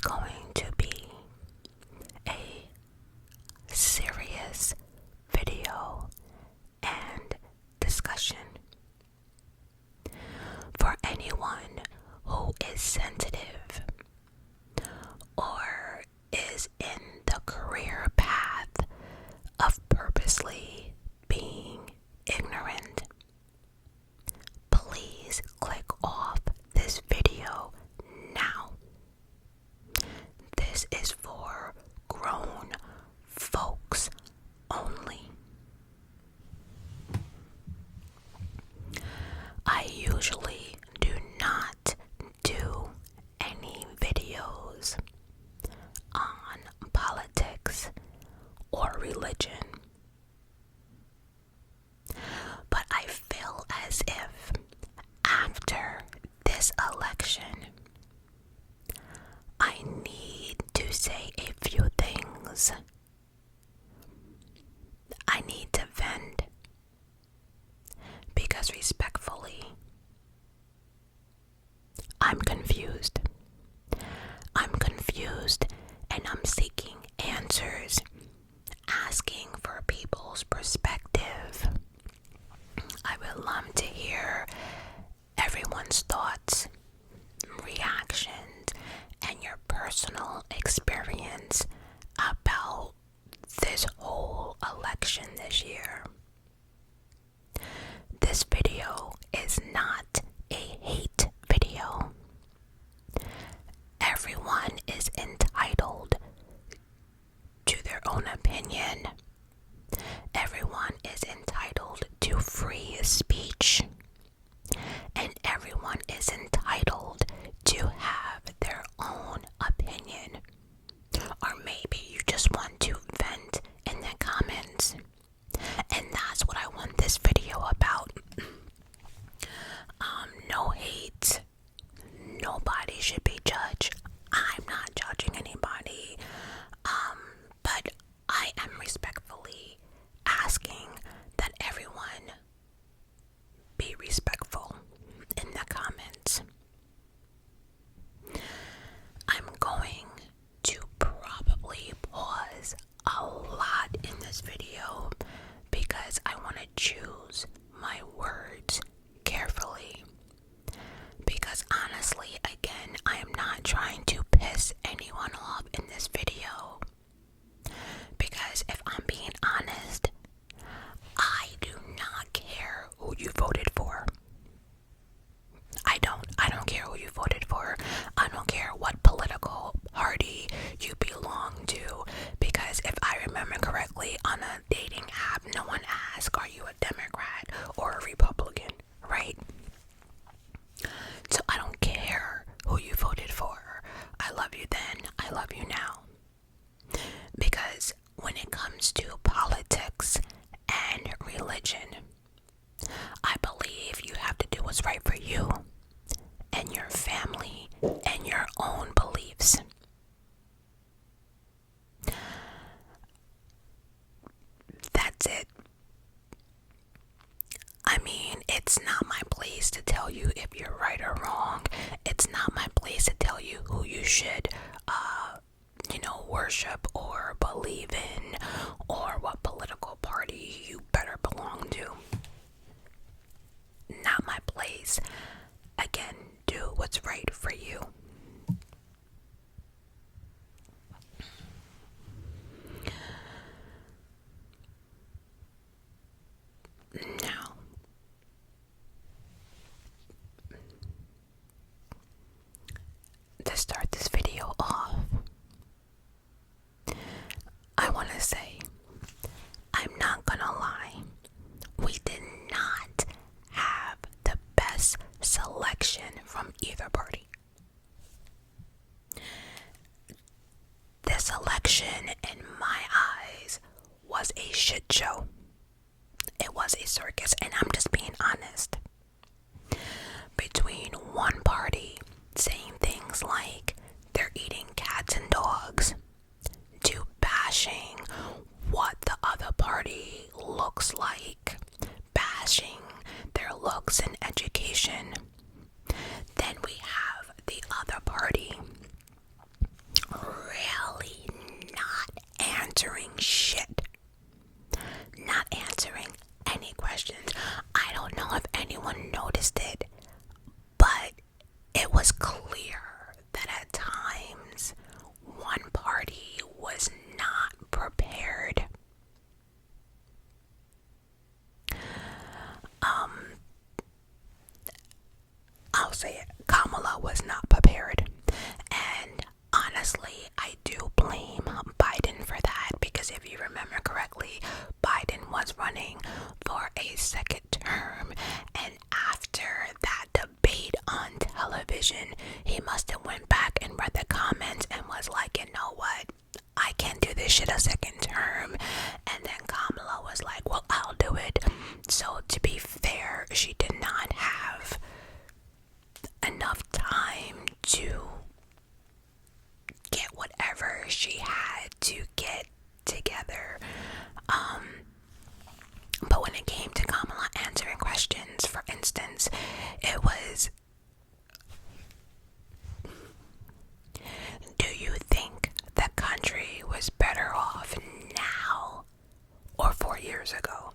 going to be a serious video and discussion for anyone who is sensitive or is in the career path of purposely being ignorant. Please click off this video now. This is for grown folks only. I usually do not do any videos on politics or religion, but I feel as if after this election, I need to say a few things. I need to vent because respectfully, I'm confused. I'm confused and I'm seeking answers, asking for people's perspective. I would love to hear everyone's thoughts, reactions, and your personal experience about this whole election this year. This video is not a hate video. Everyone is entitled to their own opinion. Everyone is entitled to free speech. And everyone is entitled to have their own opinion. Or maybe you just want to vent in the comments. And that's what I want this video about. No hate. Nobody should be judged. I'm not judging anybody. But I am respectfully asking that everyone be respectful in the comments. I'm going to probably pause a lot in this video because I want to choose my words carefully. Because honestly, again, I am not trying to piss anyone off in this video. Because if I'm being honest, I do not care who you voted for. I don't care who you voted for. I don't care what political party you belong to. Because if I remember correctly, on a dating app, no one asks, are you a Democrat or a Republican, right? So I don't care who you voted for. I love you then, I love you now. Because when it comes to politics and religion, I believe you have to do what's right for you and your family and your own beliefs. That's it. I mean, it's not my place to tell you if you're right or wrong. It's not my place to tell you who you should, worship or believe in, or what political party you better belong to. Not my place. Again, do what's right for you. Now, to start this video off, I want to say, I'm not gonna lie, we did not have the best selection from either party. This election, in my eyes, was a shit show. It was a circus, and I'm just being honest. Between one party saying things like they're eating cats and dogs, to bashing what the other party looks like, bashing their looks and education, then we have the other party anyone noticed it, but it was clear that at times one party was not prepared. I'll say it, Kamala was not prepared. And honestly, I do blame Biden for that, because if you remember correctly, Biden was running for a second term, and after that debate on television, he must have went back and read the comments and was like, you know what, I can't do this shit a second term. And then Kamala was like, well, I'll do it. So to be fair, she did not have enough time to get whatever she had to get together. But when it came to Kamala answering questions, for instance, it was, do you think the country was better off now or 4 years ago?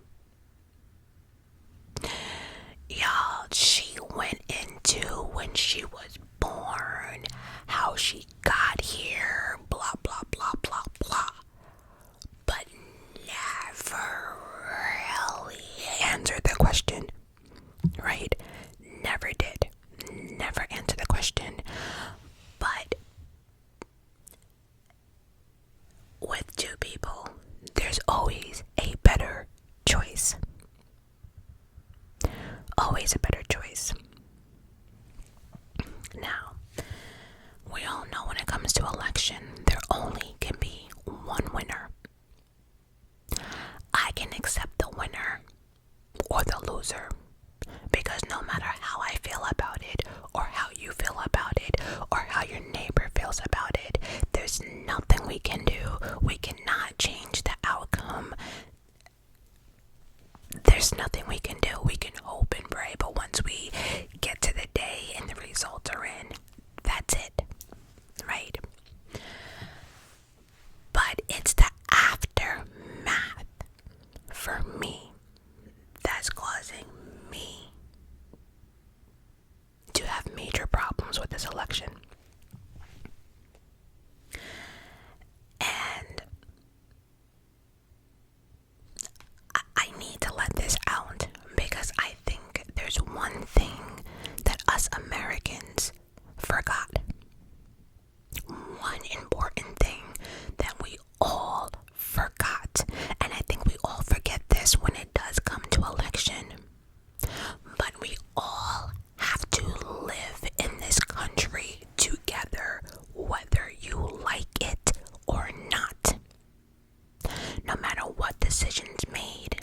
Y'all, she went into when she was born, how she got here, blah, blah, blah, blah, blah. But never really answered the question, right? Never did. Never answered the question. But with two people, there's always a better choice. Always a better choice. Now, we all know when it comes to election, there only can be one winner. I can accept the winner or the loser, because no matter how I feel about it, or how you feel about it, or how your neighbor feels about it, there's nothing we can do. We cannot change the outcome. There's nothing we can do. We can hope and pray, but once we get to the day and the results are in, that's it, right? But it's the aftermath for me that's causing me to have major problems with this election. And I need to let this out, because I think there's one thing that us Americans forgot. One important thing that we all forgot. And I think we all forget this when it does come to election. But we all have to live in this country together, whether you like it or not. No matter what decisions made,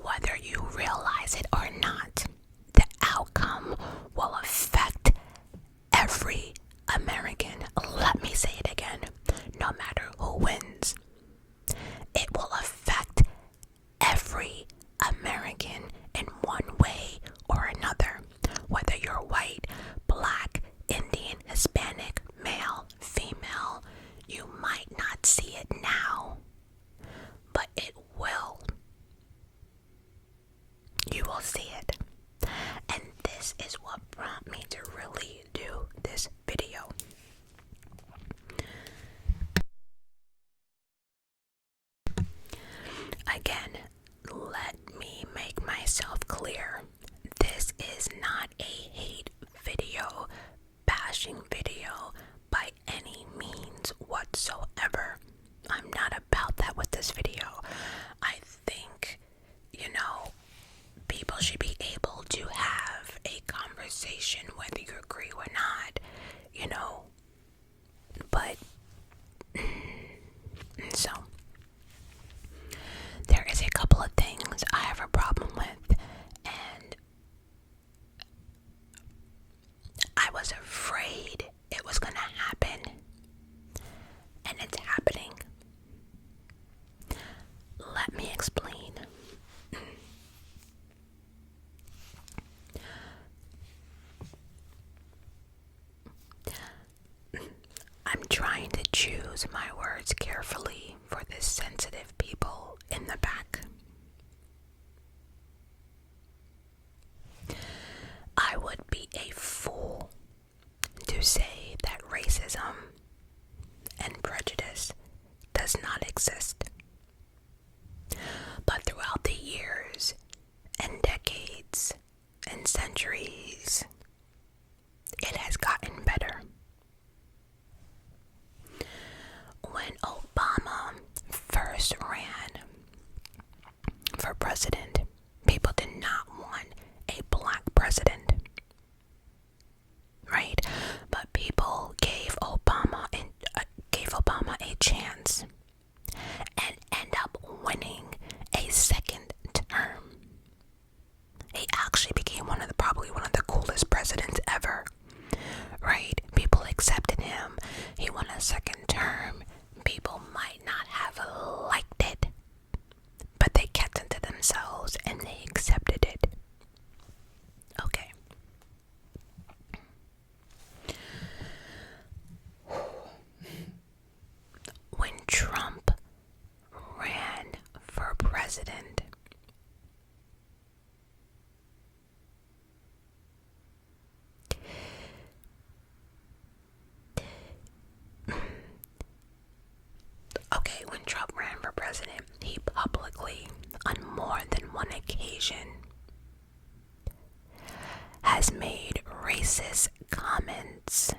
whether you realize it or not, the outcome will affect every American. Let me say it again. No matter who wins, it will affect every American in one way or another. Whether you're white, black, Indian, Hispanic, male, female, you might not see it now, but it will. You will see it. And this is what prompted me to really do this video. Again, let me make myself clear. This is not a hate video, bashing video by any means whatsoever. I'm not about that with this video. I think, people should be able to have a conversation whether you agree or not, but so there is a couple of things I have a problem with, and I was afraid it was gonna happen, and it's happening. Let me explain. I'm trying to choose my words carefully for the sensitive people in the back. a fool to say that racism and prejudice does not exist. But throughout the years and decades and centuries, it has gotten better. When Obama first ran for president, people did not want a black president, right? But people gave Obama a chance and end up winning a second term. He actually became probably one of the coolest presidents ever, right? People accepted him. He won a second term. People might not have liked it, but they kept it to themselves and they accepted it. Okay. When Trump ran for president, he publicly, on more than one occasion, has made racist comments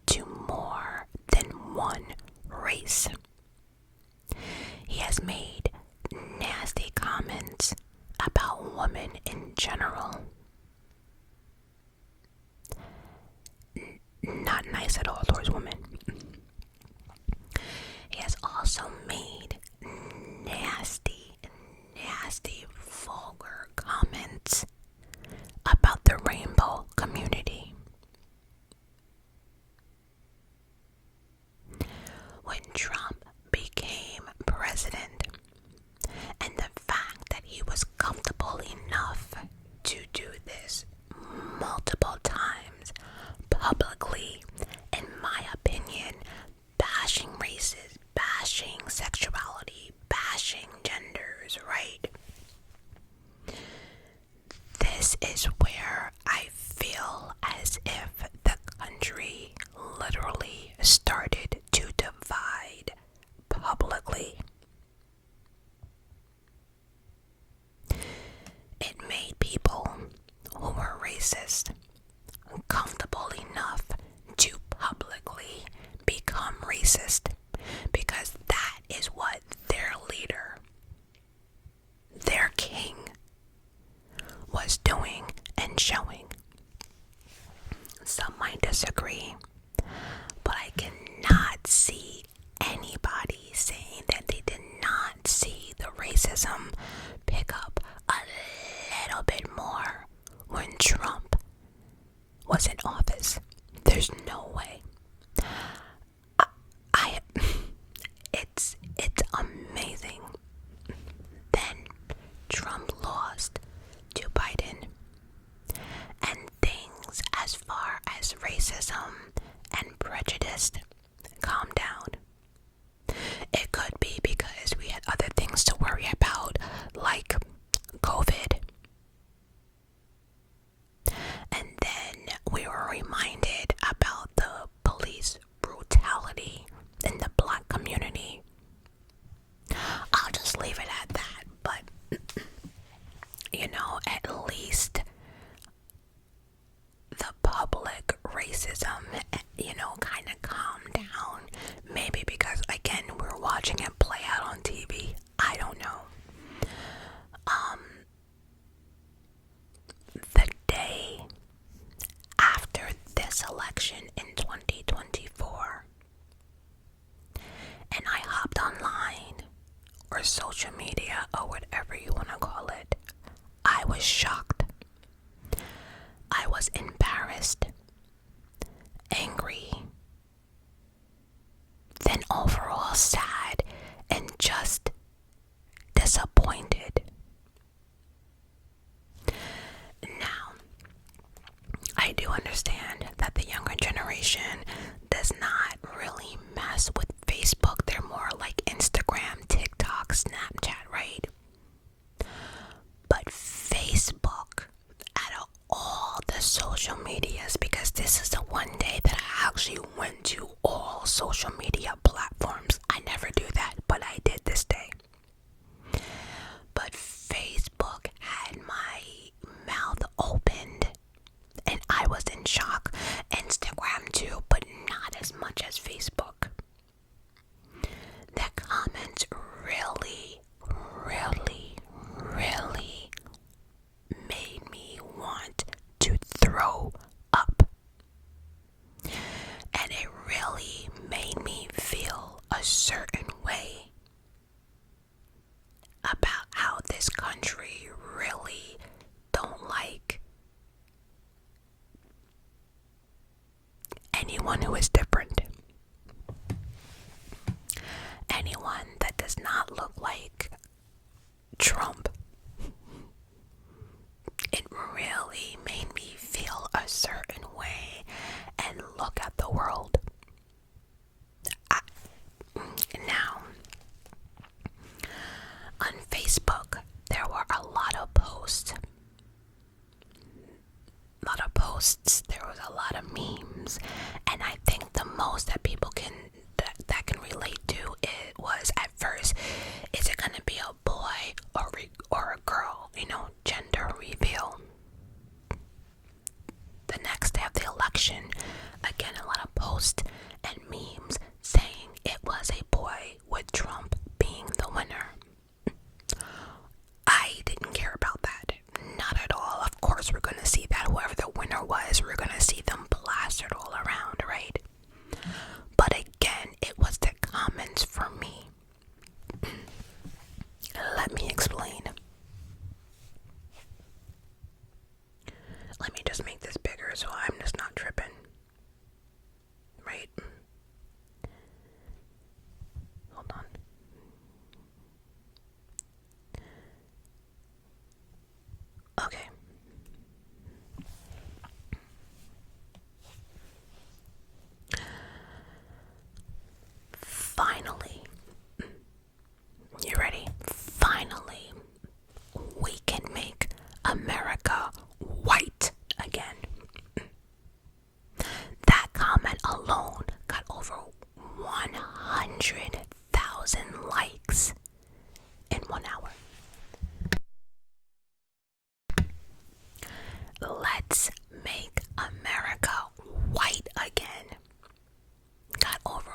to more than one race. He has made nasty comments about women in general. Not nice at all towards women. He has also made nasty, vulgar comments about the rainbow community. When Trump became president, and the fact that he was comfortable enough to do this multiple times publicly, in my opinion, bashing races, bashing sexuality, bashing genders, right? This is where I feel as if the country literally started to divide publicly. It made people who were racist comfortable enough to publicly become racist, because that is what their leader, their king, was doing and showing. Some might disagree, but I cannot see anybody saying that they did not see the racism pick up a little bit more when Trump was in office. There's no way. It's amazing. Then Trump lost to Biden, and things as far as racism and prejudice calmed down. It could be because we had other things to worry about, like COVID. And then we were reminded about the police brutality in the black community. I'll just leave it at that, but at least the public racism, kind of calmed down. medias because this is the one day that I actually went to all social media platforms. I never do that, but I did this day. But Facebook had my mouth opened and I was in shock. Instagram too, but not as much as Facebook. The comments really made me want to throw up. And it really made me feel a certain way about how this country really don't like anyone who is different. Anyone that does not look like Trump. It really made me feel a certain way and look at the world. Now, on Facebook, there were a lot of posts. There was a lot of memes, and I think the most that people can relate to it was at first, is it gonna be a boy or a girl? Gender reveal. The next day of the election, again a lot of posts and memes saying it was a boy, with Trump being the winner. I didn't care about that. Not at all. Of course we're gonna see that whoever the winner was, we're gonna see them plastered all around, right? But again, it was the comments for me. Let me explain. Let me just make this bigger so I'm just not tripping. Right? Hold on. Okay. Finally. You ready? Finally, we can make America white again. That comment alone got over 100,000 likes in 1 hour. Let's make America white again. Got over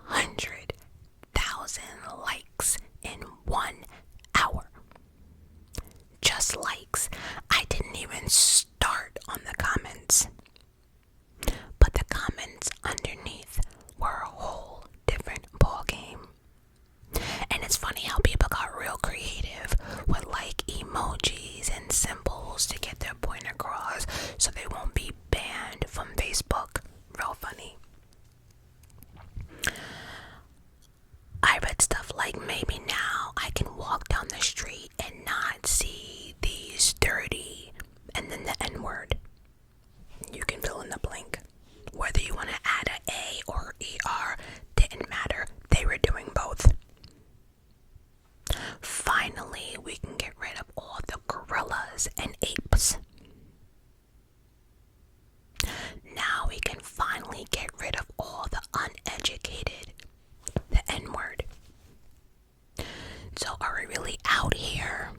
100,000 likes in 1 hour. Just likes. I didn't even start on the comments. But the comments underneath were a whole different ballgame. And it's funny how people got real creative with like emojis and symbols to get their point across so they won't be banned from Facebook. Real funny. I read stuff like, maybe now I can walk down the street and not see these dirty and then the N-word. You can fill in the blank. Whether you want to add an A or ER didn't matter. They were doing both. Finally, we can get rid of all the gorillas and apes. Now we can finally get rid of all the uneducated, the N-word. So are we really out here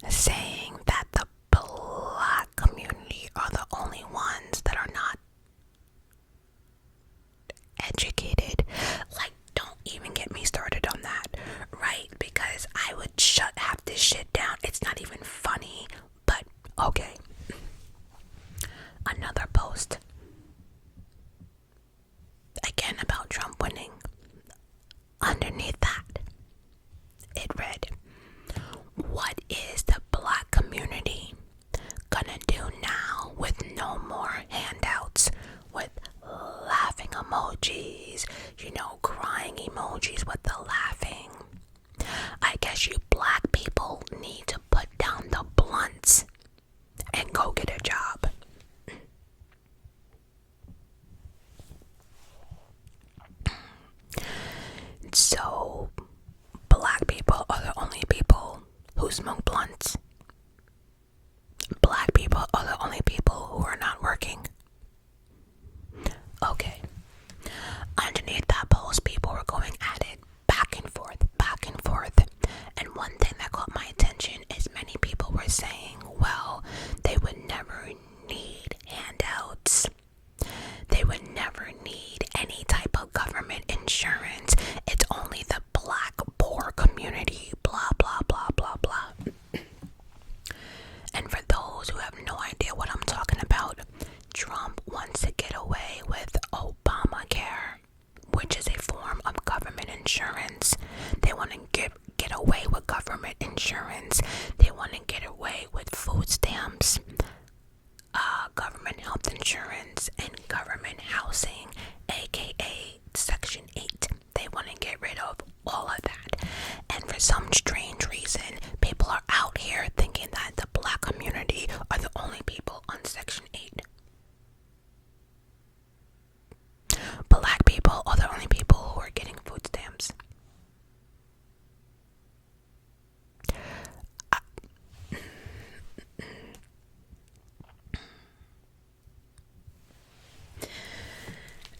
saying that the Black community are the only ones that are not educated? Like, don't even get me started on that, right? Because I would shut half this shit down. It's not even funny, but okay. Another post. Again about Trump winning. Underneath that, it read, what is the Black community gonna do now with no more handouts, with laughing emojis, crying emojis with the laughing? I guess you Black people need to put down the blunts and go get a job. So, Black people are the only people who smoke blunts. Black people are insurance. They want to get away with food stamps, government health insurance, and government housing, aka Section 8. They want to get rid of all of that. And for some strange reason, people are out here thinking that the black community are the only people on Section 8. Black people are the only people who are getting food stamps.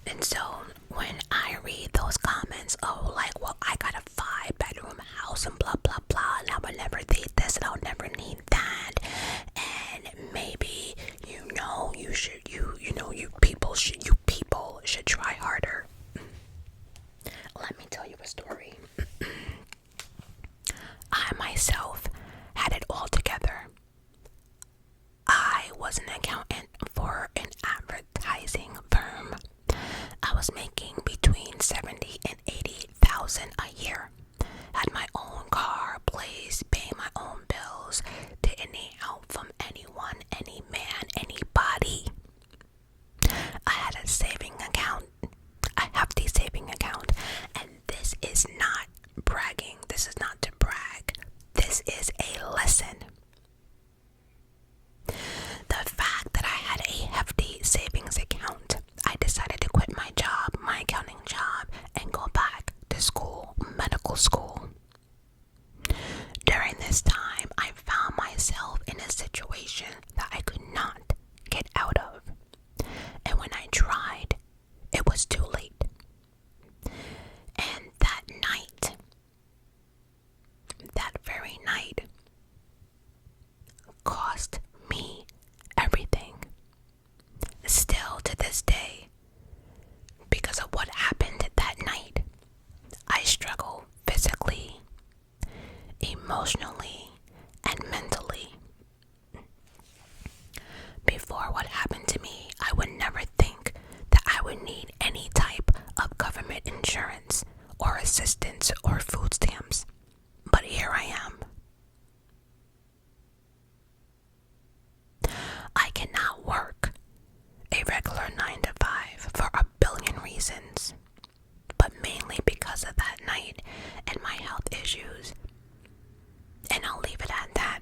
And so when I read those comments, oh, like, well, I got a 5-bedroom house and blah, blah, blah, and I would never need this and I'll never need that, and maybe, you people should try harder. Let me tell you a story. I myself had it all together. I was an accountant for an advertising firm. I was making between $70,000 and $80,000 a year. Had my own car, place, paying my own bills, didn't need help from anyone, any man, anybody. I had a saving account, a hefty saving account, and this is not bragging. This is not to brag. This is a lesson. The fact that I had a hefty savings account, I decided to quit my job, my accounting job, and go back to school, medical school. During this time, I found myself in a situation that I could not get out of. And when I tried, it was too late. And that very night, cost me everything. Still to this day, because of what happened that night, I struggle physically, emotionally, and mentally. Before what happened to me, I would never think that I would need any type of government insurance or assistance or food stamps. But here I am. I cannot work a regular 9 to 5 for a billion reasons, but mainly because of that night and my health issues. And I'll leave it at that.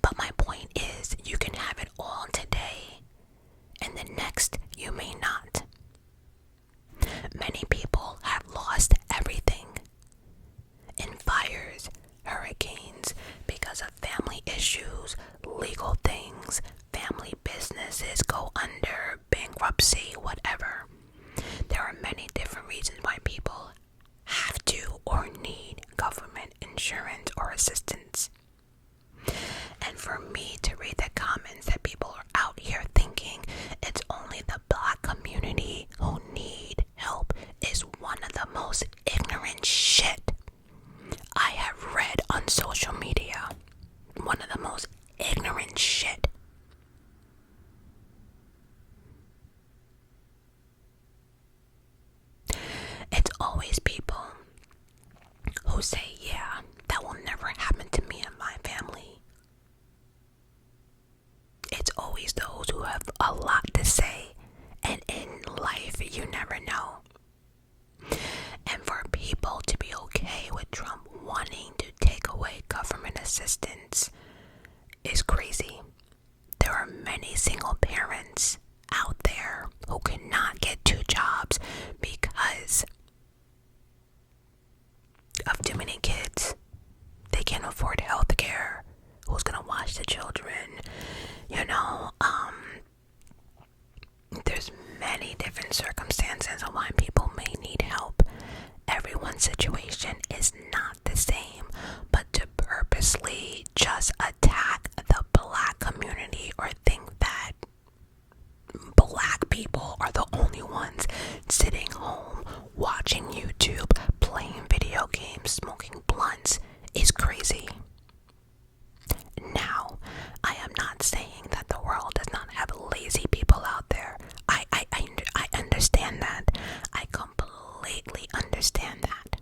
But my point is, you can have it all today, and the next you may not. Many people have lost everything in fires, hurricanes, because of family issues, legal things, family businesses go under, bankruptcy, whatever. There are many different reasons why people have to or need government insurance or assistance. And for me to read the comments that people are out here thinking it's only the black community who need help is one of the most ignorant shit I have read on social media. One of the most ignorant shit. It's always people who say, yeah, that will never happen to me and my family. It's always those who have a lot to say, and in life you never know. And for people to be okay with Trump wanting to take away government assistance is crazy. There are many single parents out there who cannot get 2 jobs because of too many kids. They can't afford health care. Who's gonna watch the children? There's many different circumstances on why people may need help. Everyone's situation is not the same, but to purposely just attack the black community or think that black people are the only ones sitting home watching YouTube, playing video games, smoking blunts is crazy. Now, I am not saying that the world does not have lazy people out there. I understand that. I completely understand that.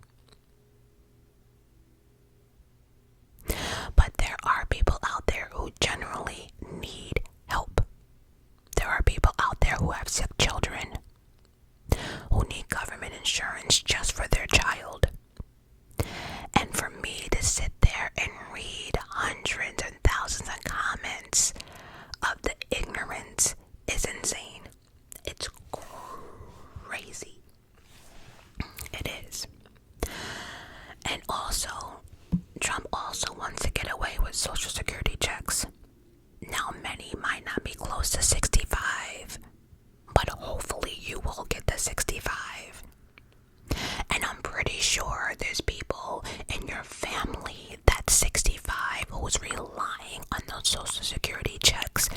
was relying on those Social Security checks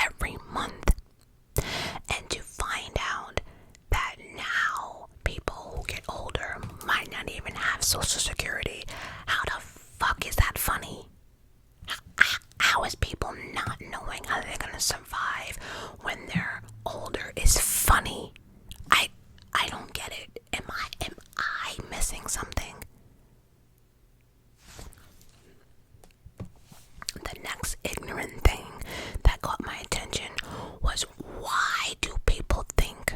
every month. And to find out that now people who get older might not even have Social Security, how the fuck is that funny? How is people not knowing how they're gonna survive when they're older is funny? I don't get it. Am I missing something? The next ignorant thing that caught my attention was, why do people think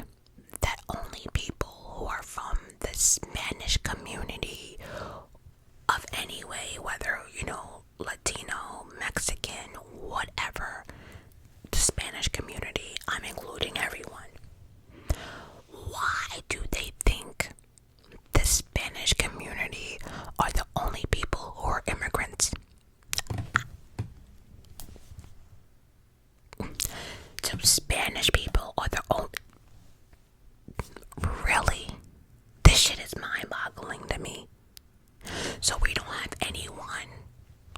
that only people who are from the Spanish community of any way, whether, Latino, Mexican, whatever, the Spanish community, I'm including everyone. Why do they think the Spanish community are the only people who are immigrants? So Spanish people are the only... Really? This shit is mind-boggling to me. So we don't have anyone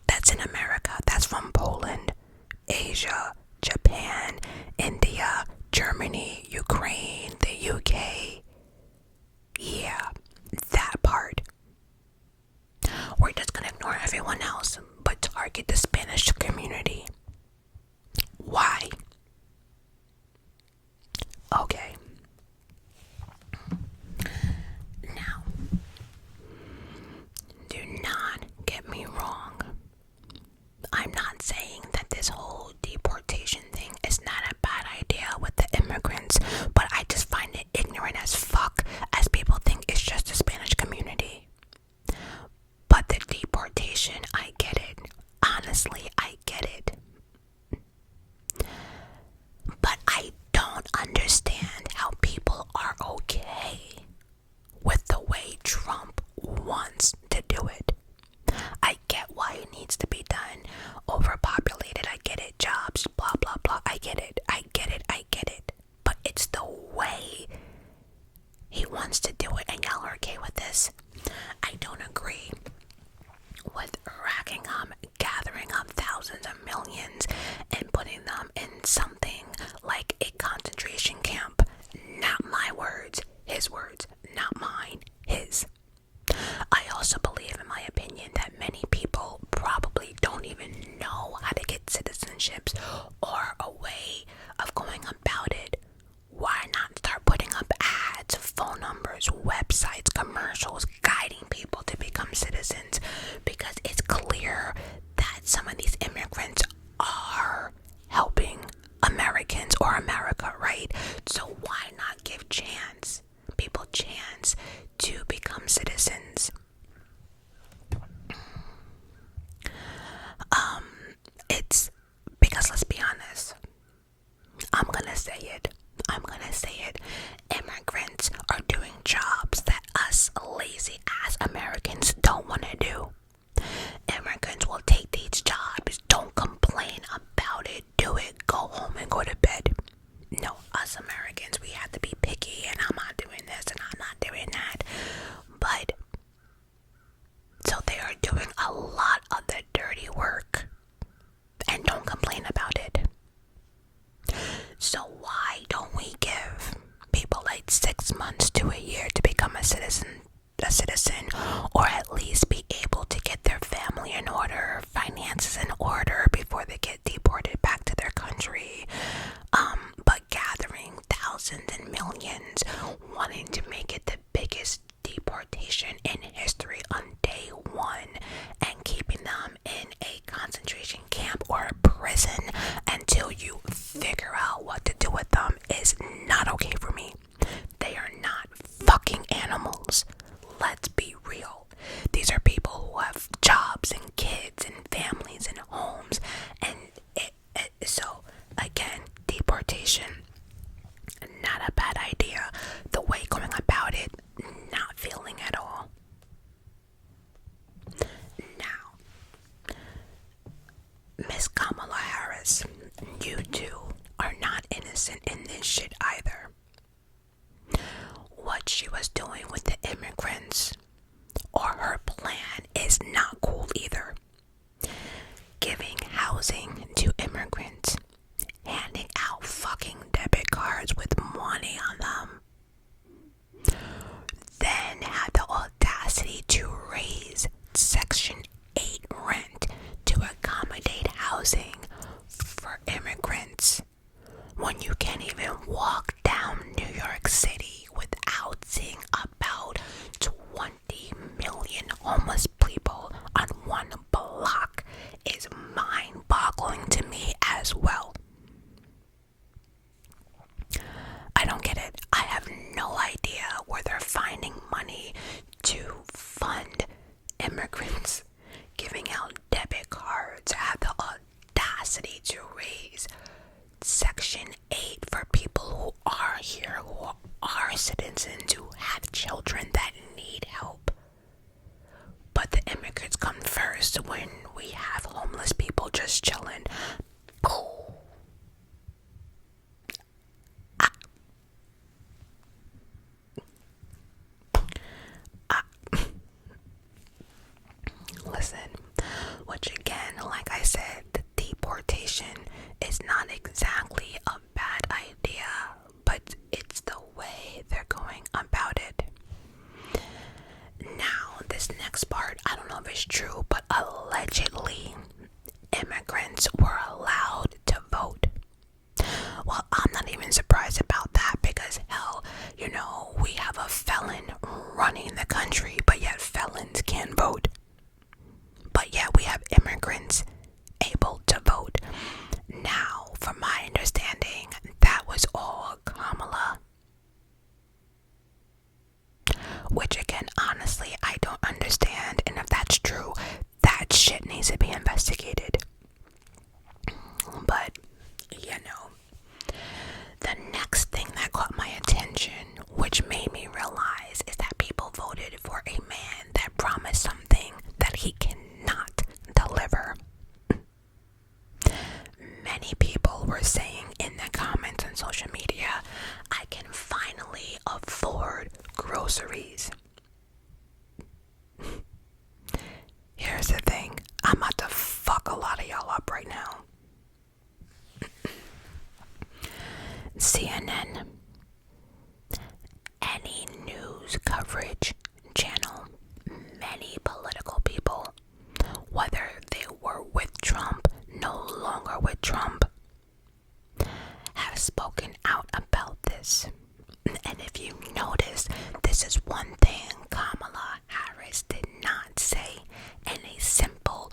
that's in America that's from Poland, Asia, Japan, India, Germany, Ukraine, the UK. Yeah, that part. We're just gonna ignore everyone else but target the Spanish community. Why? Okay. Now, do not get me wrong. I'm not saying that this whole deportation thing is not a bad idea with the immigrants, but I just find it ignorant as fuck as people think it's just the Spanish community. But the deportation, I get it. Honestly, I get it. But I don't understand how people are okay with the way Trump wants to do it. I get why it needs to be done. Overpopulated, I get it. Jobs, blah, blah, blah. I get it. But it's the way he wants to do it, and y'all are okay with this. I don't agree with gathering up thousands of millions and putting them in something like a concentration camp. Not my words, his words, not mine, his. I also believe, in my opinion, that many people probably don't even know how to get citizenships or a way of going about it. Why not start putting up ads, phone numbers, websites, commercials, guiding people to become citizens? Because it's clear that some of these immigrants are helping Americans or America, right? So why not give people chance to become citizens? It's because, let's be honest, I'm gonna say it. Immigrants are doing jobs that us lazy ass Americans don't want to do. Immigrants will take these jobs, don't complain about it, do it, go home and go to bed. No, us Americans, we have to be picky, and I'm not doing this and I'm not doing that. But so they are doing a lot of the dirty work and don't complain about it. So why don't we give people like 6 months to a year to become a citizen, or at least be able to get their family in order, finances in order before they get deported back to their country? But gathering thousands and millions, wanting to make it the biggest deportation in history on day one, and keeping them in a concentration camp or a prison until you figure out what to do with them is not okay for me. They are not fucking animals. Let's be real. These are people who have jobs and kids and families and homes, and so again, deportation, not a bad idea. The way going about it, not feeling at all. Now, Miss Kamala Harris, you too are not innocent in this shit either. What she was doing with the immigrants or her plan is not cool either. Give housing to immigrants, handing out fucking debit cards with money on them, then had the audacity to raise Section 8 rent to accommodate housing for immigrants when you can't even walk down New York City without seeing about 20 million homeless people on one block is mind-boggling to me as well. I don't get it. I have no idea where they're finding money to fund immigrants, giving out debit cards, have the audacity to raise Section 8 for people who are here, who are citizens, who have children that need help. But the immigrants come first when we have homeless people just chilling. Listen, which again, like I said, the deportation is not exactly a bad idea, but it's the way they're going about it. Now, this next part, I don't know if it's true, but allegedly, immigrants were allowed to vote. Well, I'm not even surprised about that because, hell, we have a felon running the country, but yet felons can't vote. But yet we have immigrants able to vote. Now, from my understanding, that was all Kamala. Which again, honestly, I don't understand. And if that's true, that shit needs to be investigated. But, the next thing that caught my attention, which made me realize, is that people voted for a man that promised something that he cannot deliver. Many people were saying in the comments on social media, I can finally afford groceries. Here's the thing, I'm about to fuck a lot of y'all up right now. CNN, any news coverage channel, many political people, whether they were with Trump, no longer with Trump, have spoken out about this. And if you notice, this is one thing Kamala Harris did not say in a simple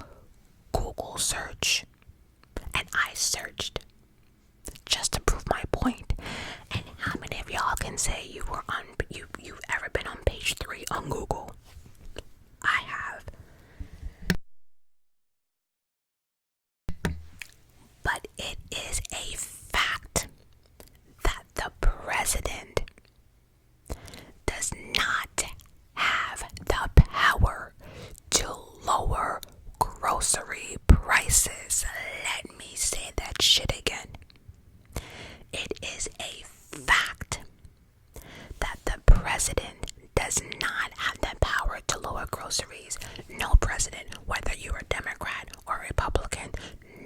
Google search. And I searched just to prove my point. And how many of y'all can say you've ever been on page 3 on Google? I have. But it is a fact that the president does not have the power to lower grocery prices. Let me say that shit again. It is a fact that the president does not have the power to lower groceries. No president, whether you're a Democrat or Republican,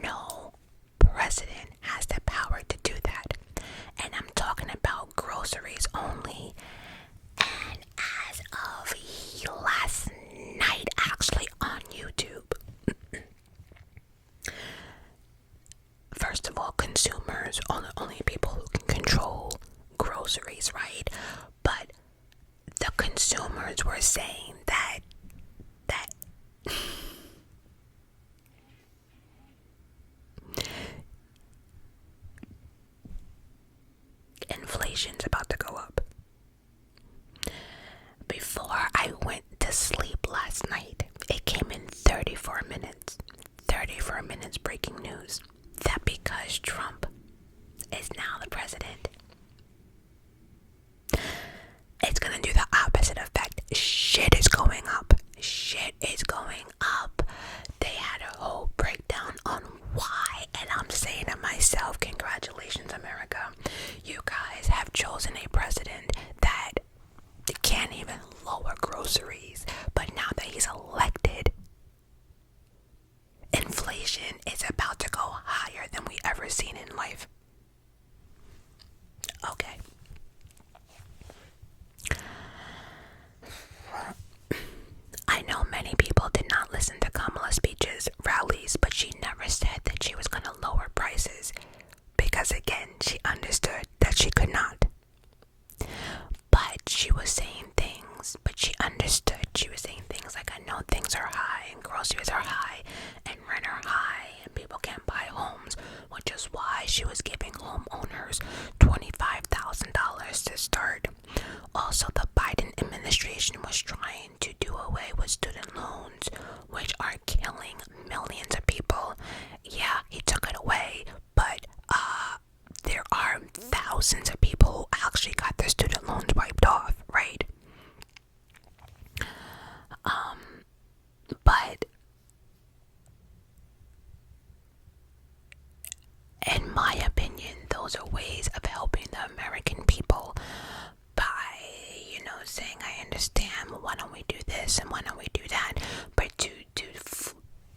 no president has the power to do that. And I'm talking about groceries only. And as of last night, actually on YouTube, first of all, consumers are the only people who can control groceries, right? But the consumers were saying that inflation's about to go up. Before I went to sleep last night, it came in 34 minutes. 34 minutes breaking news. That because Trump is now the president, it's gonna do the opposite effect. Shit is going up. Shit is going up. They had a whole breakdown on why, and I'm saying to myself, congratulations, America. You guys have chosen a president that can't even lower groceries, but now that he's elected, inflation is about to go higher than we ever seen in life. Okay. I know many people did not listen to Kamala's speeches, rallies, but she never said that she was going to lower prices because, again, she understood that she could not. But she was saying things, but she understood. She was saying things like, I know things are high and groceries are high and rent are high and people can't buy homes, which is why she was giving homeowners $25,000 to start. Also, the Biden administration was trying to do away with student loans, which are killing millions of people. Yeah, he took it away, but there are thousands of people who actually got their student loans wiped off, right? But in my opinion, those are ways of helping the American people by, saying, I understand, well, why don't we do this and why don't we do that? But to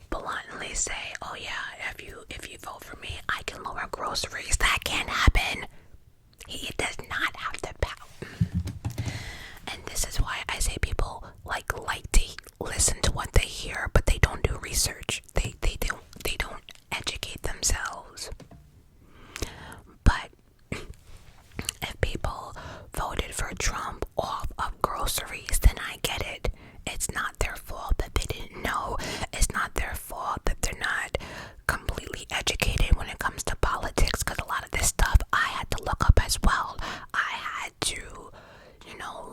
bluntly say, oh yeah, if you vote for me, I can lower groceries, that can't happen. He does not have the power. And this is why I say people like to listen to what they hear, but they don't do research. They don't educate themselves. But if people voted for Trump off of groceries, then I get it. It's not their fault that they didn't know. It's not their fault that they're not completely educated when it comes to politics, because a lot of this stuff I had to look up as well. I had to,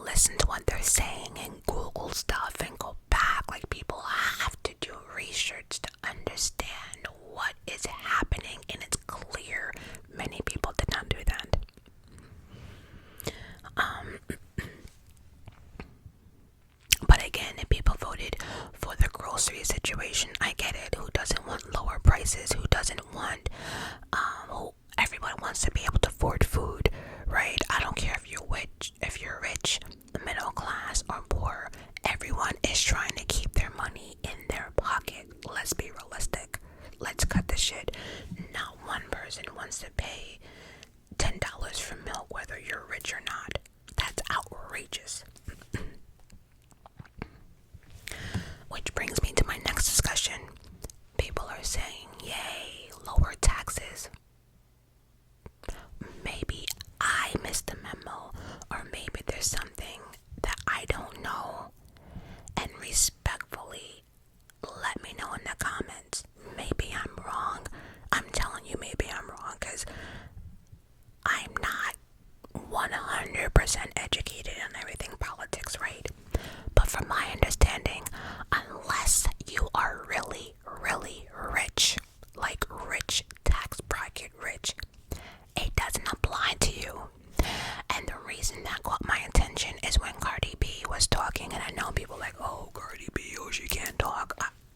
listen to what they're saying and Google stuff and go back. Like, people have to do research to understand what is happening, and it's clear many people did not do that. But again, if people voted for the grocery situation, I get it. Who doesn't want lower prices? Who doesn't want, everyone wants to be able to afford food, right? I don't care if you're rich, middle class, or poor. Everyone is trying to keep their money in their pocket. Let's be realistic. Let's cut the shit. Not one person wants to pay $10 for milk, whether you're rich or not. That's outrageous. Which brings me to my next discussion. People are saying, yay, lower taxes. Maybe I missed the memo, or maybe there's something that I don't know. And respectfully, let me know in the comments. Maybe I'm wrong. I'm telling you, maybe I'm wrong, because I'm not 100% educated on everything politics, right? But from my understanding, unless you are really, really rich, like rich, tax bracket rich, it doesn't apply to you. And the reason that caught my attention is when Cardi B was talking, and I know people like, oh, Cardi B, oh, she can't talk.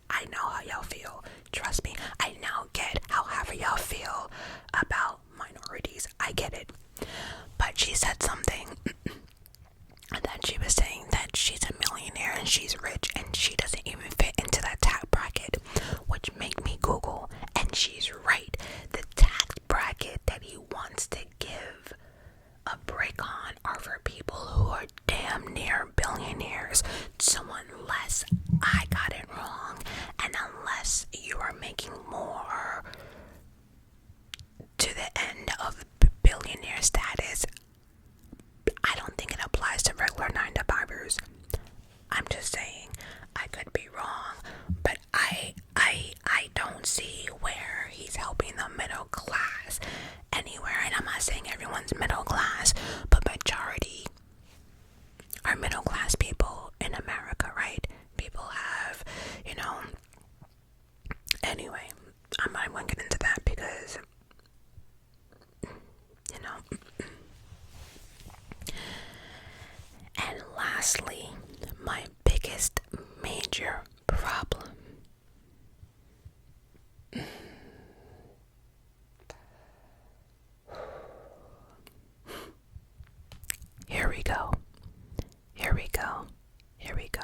I know how y'all feel. Trust me, I now get however y'all feel about minorities. I get it. But she said something that she was saying that she's a millionaire and she's rich and she doesn't even fit into that tax bracket, which made me Google, and she's right. The tax bracket that he wants to give a break on are for people who are damn near billionaires. So unless I got it wrong, and unless you are making more to the end of billionaire status, I don't think it applies to regular 9-to-5ers. I'm just saying, I could be wrong, but I don't see where he's helping the middle class anywhere. And I'm not saying everyone's middle class, but majority are middle class people in America, right? People have, anyway, I'm not going to get into that because, And lastly, my biggest major problem. Here we go. Here we go. Here we go.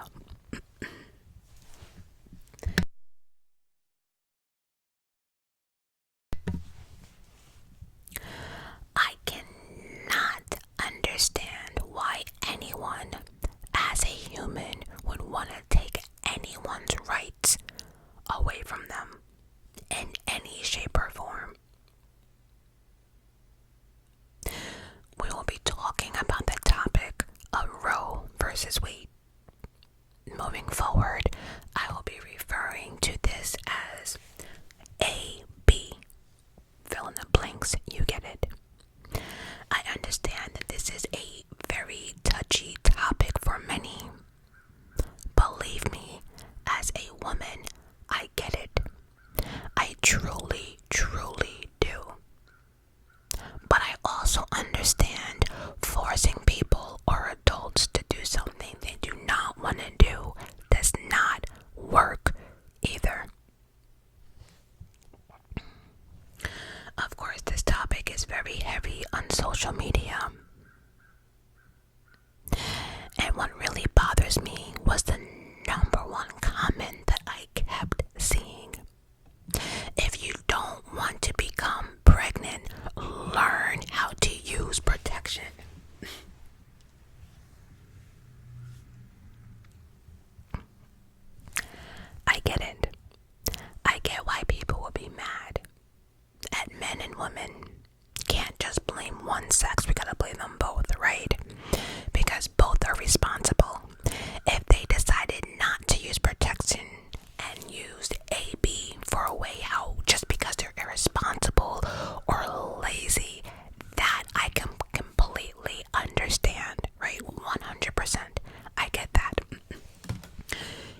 truly, truly do. But I also understand forcing people or adults to do something they do not want to do does not work either. Of course, this topic is very heavy on social media. And what really bothers me was the number one comment that I kept seeing. If you don't want to become pregnant, learn how to use protection. I get it. I get why people will be mad at men and women. Can't just blame one sex, we gotta blame them both, right? Because both are responsible. If they decided not to use protection and used AB for a way out just because they're irresponsible or lazy, that I can completely understand, right? 100%. I get that.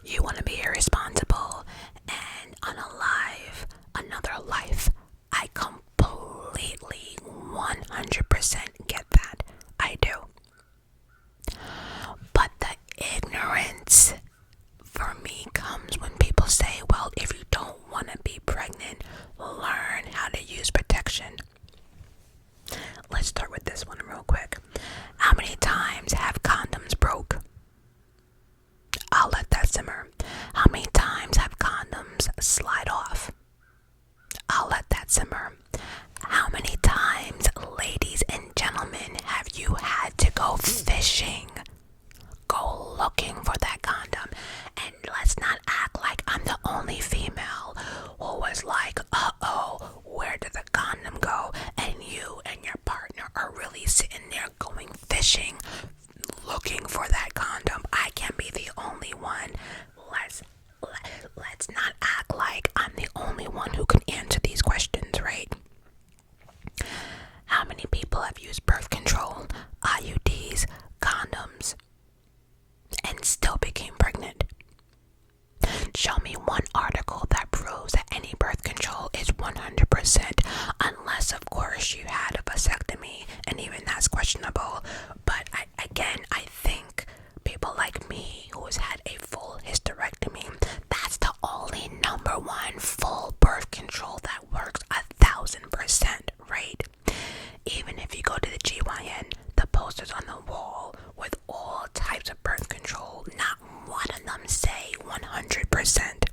You want to be irresponsible and unalive another life. I completely 100% get that. I do. But the ignorance for me comes when people say, well, if you don't want to be pregnant, learn how to use protection. Let's start with this one real quick. How many times have condoms broke? I'll let that simmer. How many times have condoms slide off? I'll let that simmer. How many times, ladies and gentlemen, have you had to go fishing? Go looking for that condom. And let's not act like I'm the only female who was like, uh-oh, where did the condom go? And you and your partner are really sitting there going fishing, looking for that condom. I can't be the only one. Let's not act like I'm the only one who can answer these questions, right? How many people have used birth control, IUDs, condoms, and still became pregnant? Show me one article that proves that any birth control is 100%, unless of course you had a vasectomy, and even that's questionable. But I think people like me who has had a full hysterectomy, that's the only number one full birth control that works 1,000%, right? Even if you go to the GYN, the posters on the wall with all types of birth control, not one of them say 100%.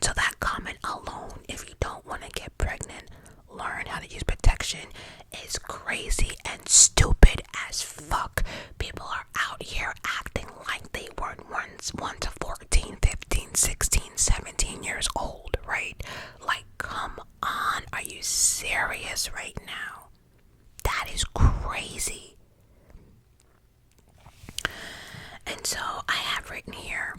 So that comment alone, if you don't want to get pregnant, learn how to use protection, is crazy and stupid as fuck. People are out here acting like they weren't once 1 to 14, 15, 16, 17 years old, right? Like, come on, are you serious right now? That is crazy. And so I have written here,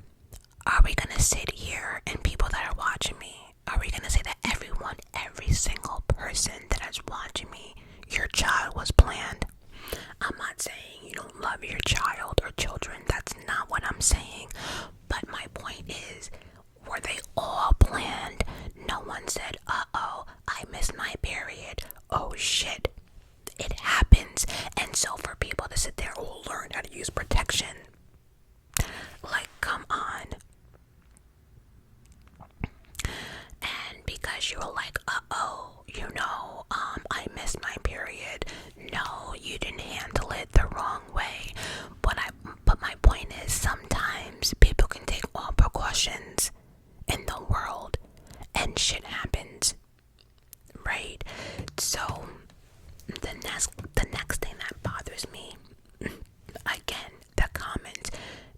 are we gonna sit here and people that are watching me, are we gonna say that everyone, every single person that is watching me, your child was planned? I'm not saying you don't love your child or children, that's not what I'm saying. But my point is, were they all planned? No one said, uh-oh, I missed my period. Oh shit. It happens. And so for people to sit there, oh, learn how to use protection. Like, come on. And because you were like, uh-oh, I missed my period. No, you didn't handle it the wrong way. But my point is, sometimes people can take all precautions in the world and shit happens, right? So the next thing that bothers me, again, the comments,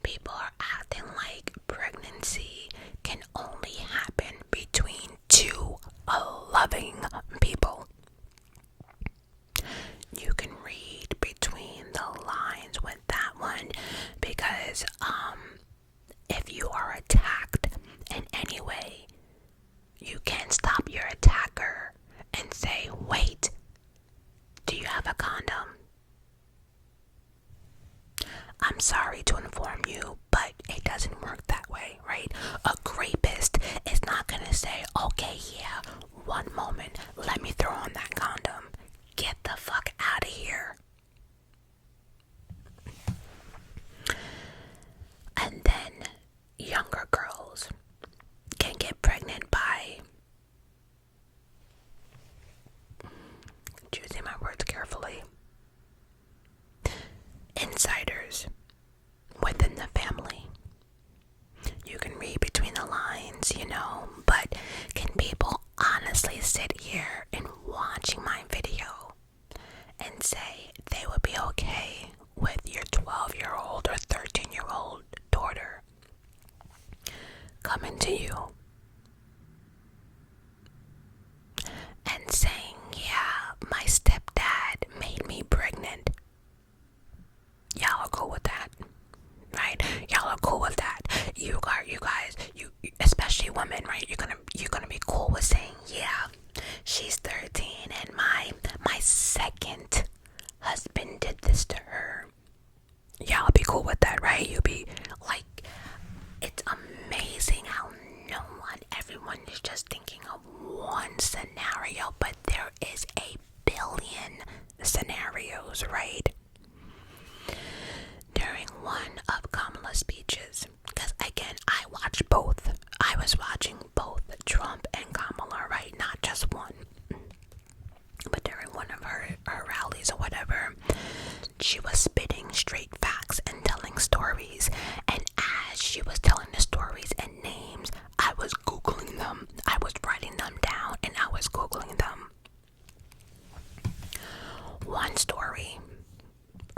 people are acting like pregnancy can only happen between two loving people. You can read between the lines with that one, because if you are attacked in any way, you can stop your attacker and say, wait, do you have a condom? I'm sorry to inform you, but it doesn't work that way, right? A rapist is not gonna say, okay, yeah, one moment. Let me throw on that condom. Get the fuck out of here. And then younger girls can get pregnant by, choosing my words carefully, insiders within the family. You can read between the lines, but can people honestly sit here and watching my video and say they would be okay with your 12-year-old or 13-year-old daughter coming to you and saying, yeah, my stepdad made me pregnant? Y'all are cool with that, right? Y'all are cool with that. You guys, especially women, right? You're gonna be cool with saying, yeah, she's 13 and my second husband did this to her. Y'all be cool with that, right? You'll be like, it's amazing how everyone is just thinking of one scenario, but there is a billion scenarios, right? During one of Kamala's speeches, because again, I watched both. I was watching both Trump and Kamala, right? Not just one. But during one of her rallies or whatever, she was spitting straight facts and telling stories. And as she was telling the stories and names, I was Googling them. I was writing them down and I was Googling them. One story,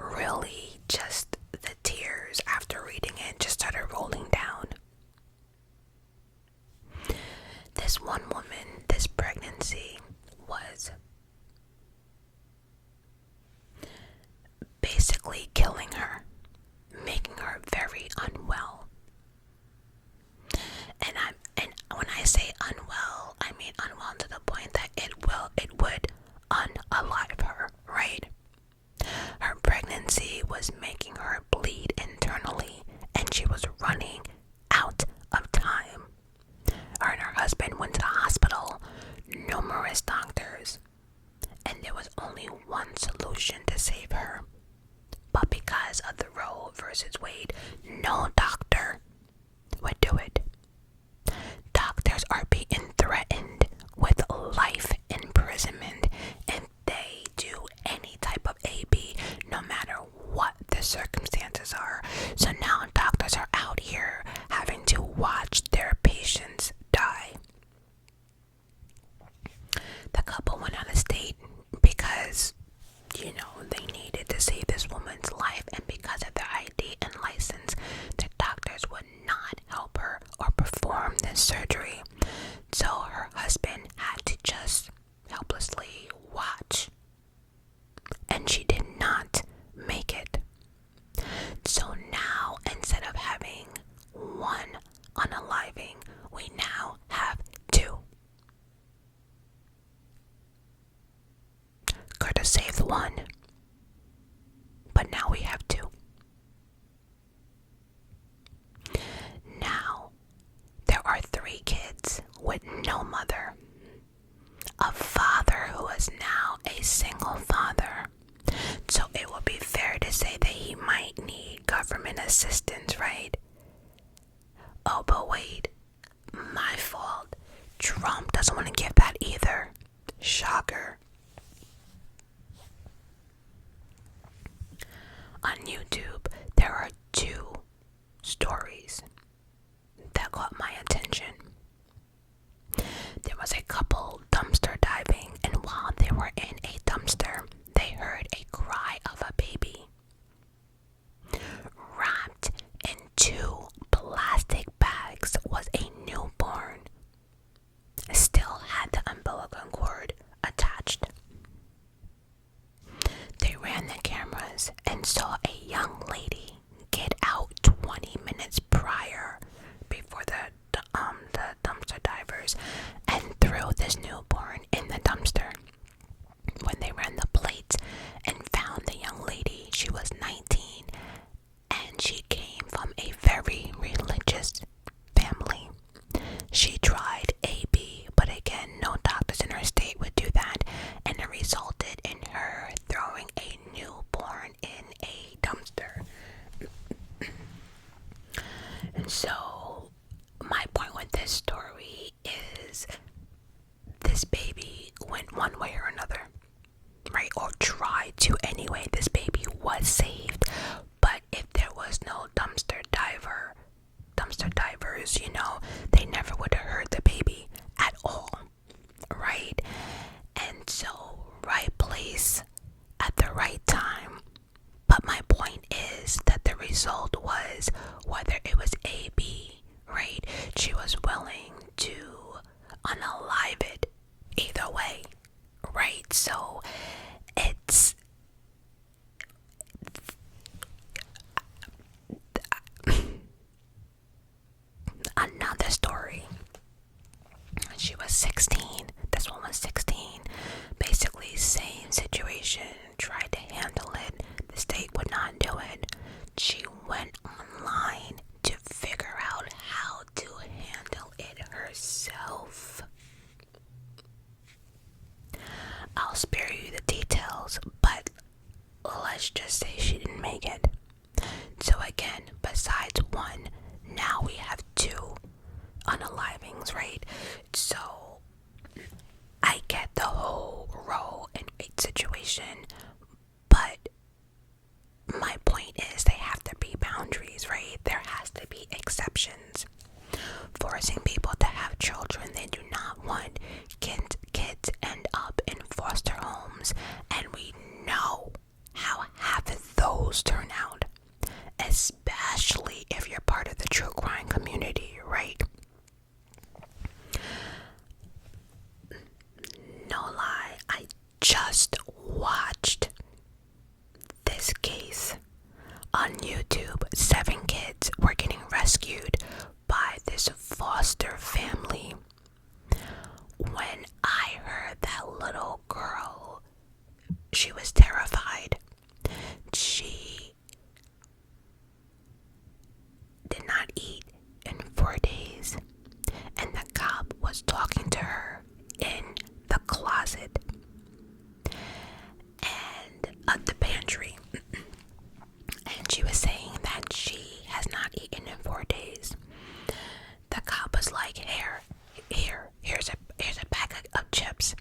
really just the tears after reading it just started rolling down. This one woman, this pregnancy was basically killing her, making her very unwell. And when I say unwell, I mean unwell to the point that it would unalive her, right? Her pregnancy was making her bleed internally, and she was running out of time. Her and her husband went to the hospital, numerous doctors, and there was only one solution to save her. But because of the Roe versus Wade, no doctor would do it. Doctors are being threatened with life imprisonment if they do any type of AB, no matter what the circumstances are. So now doctors are out here having to watch their patients die. The couple went out of state because, they needed to save this woman's life, and because of their ID and license, the doctors would not help her or perform this surgery. So her husband had to just helplessly watch, and she did not make it. So now, instead of having one unaliving, we now have two. Could have saved one, but now we have two. Now, there are 3 kids with no mother. A father who is now a single father. So it would be fair to say that he might need government assistance, right? Oh, but wait. My fault. Trump doesn't want to give that either. Shocker. On YouTube, there are 2 stories that caught my attention. There was a couple dumpster diving, and while they were in a dumpster, they heard a cry of a baby. Wrapped in 2 plastic bags was a newborn. Still had the umbilical cord attached. They ran the cameras and saw a young lady get out 20 minutes prior before the one way or another, right? Or tried to anyway. This baby was saved. But if there was no dumpster divers, they never would have hurt the baby at all, right? And so, right place at the right time. But my point is that the result was, whether it was A, B, right? She was willing to unalive it either way, right? So it's another story. She was 16. This one was 16. Basically, same situation. Tried to handle it. The state would not do it. She went online to figure out how to handle it herself. I'll spare you the details, but let's just say she didn't make it. So again, besides one, now we have two unalivings, right? So I get the whole roll and rate situation, but my point is they have to be boundaries, right? There has to be exceptions. Forcing people to have children they do not want, kids end up in foster homes, and we know how half of those turn out, especially if you're part of the true crime community, right? No lie, I just watched this case on YouTube. 7 kids were getting rescued by this foster family. When I heard that little girl, she was terrified. She did not eat in 4 days, and the cop was talking to her in the closet and at the pantry, and she was saying that she has not eaten in 4 days. The cop was like, here's a pack of chips.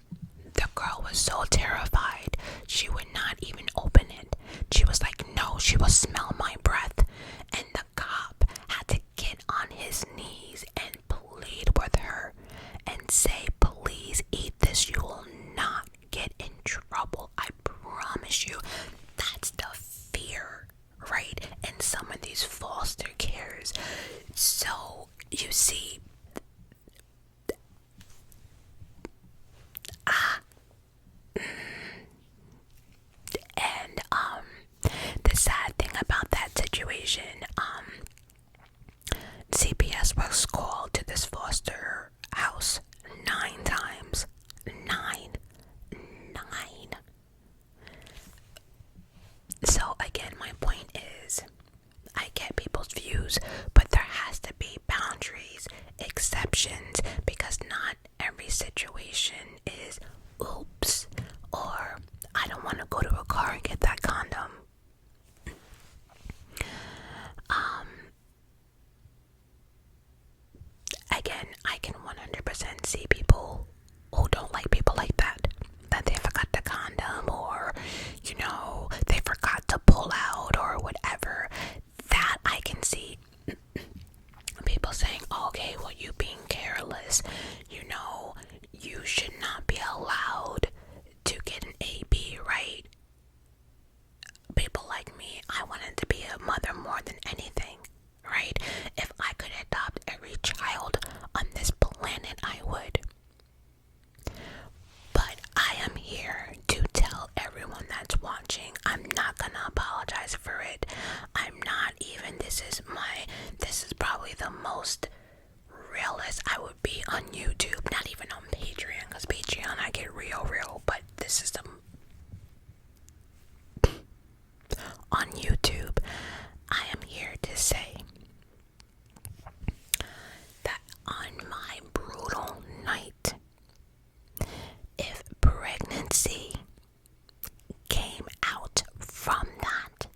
The girl was so terrified she would not even open it. She was like, no, she will smell my breath. And the cop had to get on his knees and plead with her and say, please eat this, you will not get in trouble, I promise you. That's the fear, right? In some of these foster cares. So you see, and the sad thing about that situation, CPS was called to this foster house 9 times. 9. So again, my point is, I get people's views, but there has to be boundaries, exceptions, because not every situation is oops, or I don't want to go to a car and get that condom. Again, I can 100% see people who don't like people like that they forgot the condom, or they forgot to pull out or whatever. That I can see. People saying, okay, well, you being careless, you should not be allowed to get an AB, right? People like me, I wanted to be a mother more than anything, right? If I could adopt every child on this planet, I would. But I am here to tell everyone that's watching, I'm not gonna apologize for it. I'm not even, this is probably the most realist I would be on YouTube, not even on Patreon, because Patreon I get real, but this is on YouTube. I am here to say that on my brutal night, if pregnancy came out from that,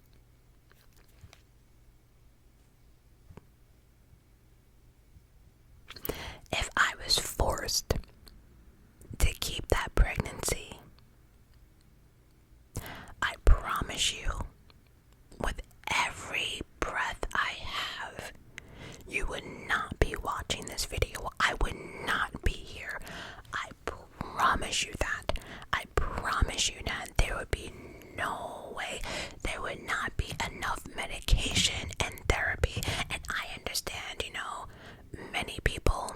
if I was forced promise you that. I promise you that there would be no way, there would not be enough medication and therapy. And I understand, many people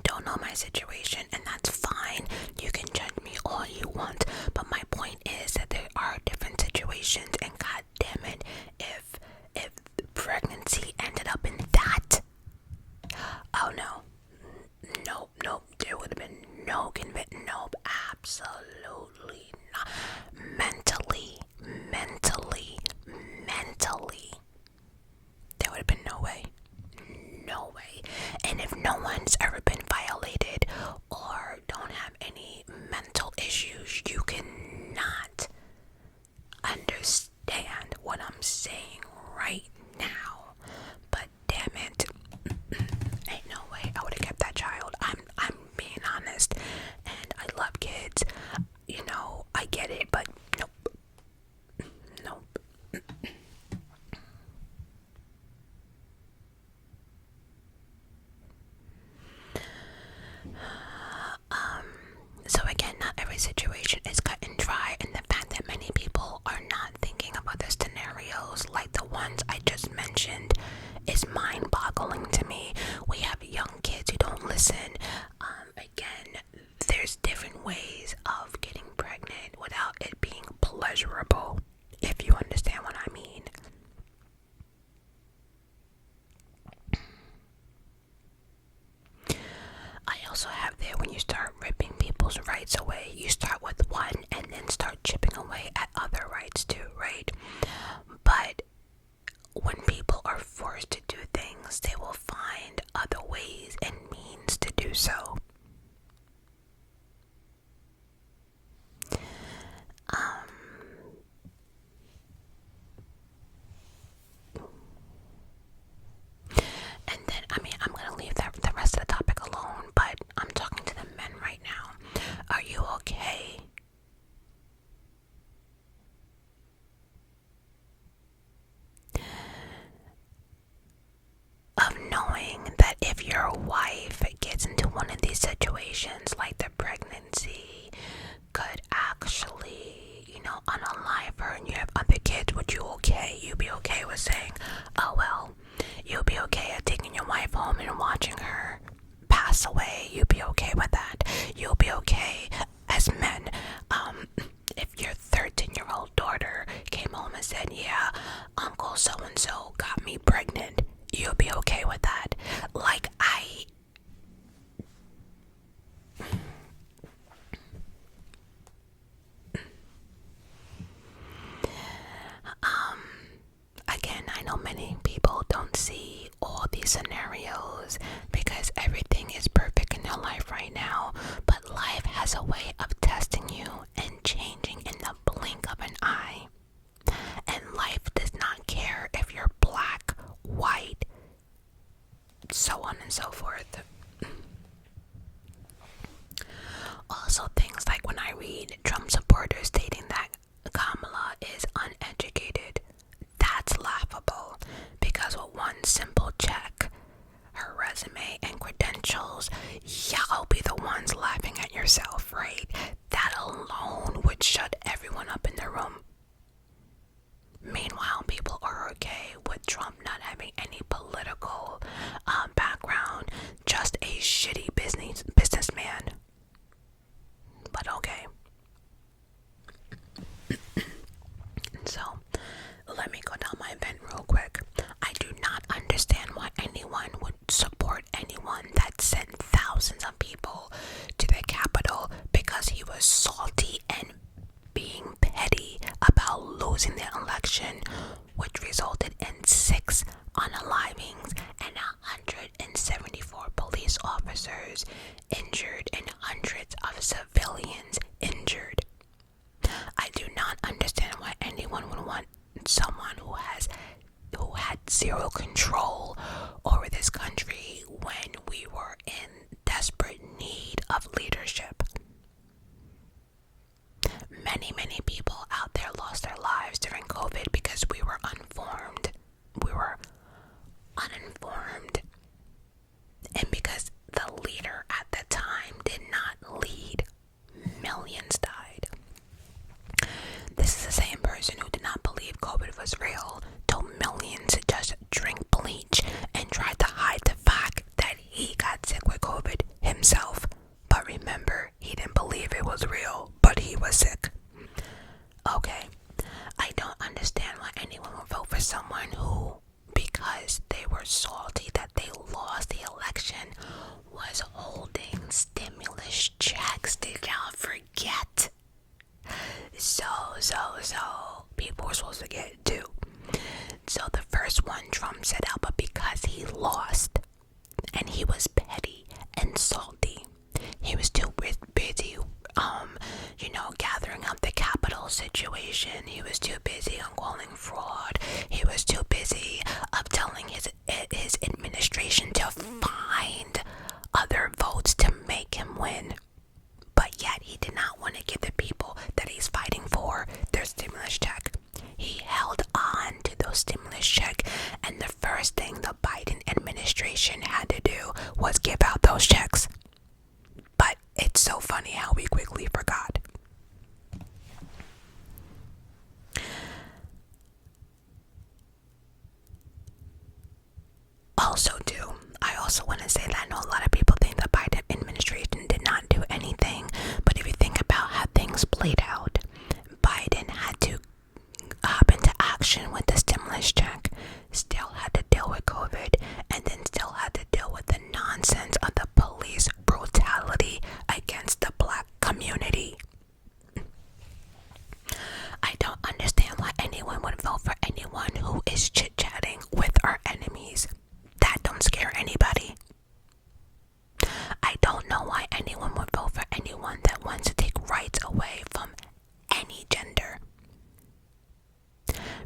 don't know my situation, and that's fine. You can judge me all you want, but my point is that there are different situations, and god damn it, if pregnancy ended up in that, oh no, nope, there would have been no conviction. Nope, absolutely not. Mentally, there would have been no way. And if no one's ever been violated or don't have any mental issues, you cannot understand what I'm saying right now. But damn it, ain't no way I would have kept that child. I'm being honest, and I love kids. I get it, but nope. So again, not every situation is cut and dry, and the fact that many people are not thinking about the scenarios like the ones I just mentioned is mind-boggling to me. We have young kids who don't listen. Again, there's different ways of getting pregnant without it being pleasurable, if you understand what I mean. I also have there, when you start ripping people's rights away, you start with one and then start chipping away at other rights too, right? But when people are forced to do things, they will find other ways and means to do so. And then, I'm going to leave the rest of the topic alone, but I'm talking to the men right now. Are you okay? Of knowing that if your wife gets into one of these situations, like the pregnancy could actually, unalive her, and you have other kids, would you okay? You'd be okay with saying, oh well, you'll be okay at taking your wife home and watching her pass away. You'll be okay with that. You'll be okay as men. If your 13-year-old daughter came home and said, yeah, Uncle so-and-so got me pregnant, you'll be okay with that. Again, I know many people don't see all these scenarios because everything is perfect in their life right now, but life has a way of testing you and changing in the blink of an eye. And life does not care if you're black, white, so on and so forth. Also, things like when I read Trump supporters stating that Kamala is uneducated, that's laughable, because with one simple check, her resume and credentials, y'all be the ones laughing at yourself, right? That alone would shut everyone up in the room. Meanwhile, people are okay with Trump not having any political background, just a shitty businessman. But okay. So, let me go down my vent real quick. I do not understand why anyone would support anyone that sent thousands of people to the Capitol because he was salty and being petty about losing the election, which resulted in 6 unalivings and 174 police officers injured and hundreds of civilians injured. I do not understand why anyone would want someone who had zero control over this country when we were in desperate need of leadership. Many people out there lost their lives during COVID because we were uninformed, and because the leader at the time did not lead was real, but he was sick. Okay, I don't understand why anyone would vote for someone who, because they were salty that they lost the election, was holding stimulus checks. Did y'all forget? So, people were supposed to get it too. So the first one Trump set out, but because he lost, and he was petty and salty, he was too busy, gathering up the Capitol situation. He was too busy on calling fraud. He was too busy of telling his administration to find other votes to make him win. But yet he did not want to give the people that he's fighting for their stimulus check. He held on to those stimulus check, and the first thing the Biden administration had to do was give out those checks. But it's so funny how we quickly forgot. I also want to say that I know a lot of people think the Biden administration did not do anything, but if you think about how things played out, Biden had to hop into action with the stimulus check, still had to deal with COVID, and then still had to deal with the nonsense of the police brutality against the black community. I don't understand why anyone would vote for anyone who is chit-chatting with our enemies. That don't scare anybody. I don't know why anyone would vote for anyone that wants to take rights away from any gender.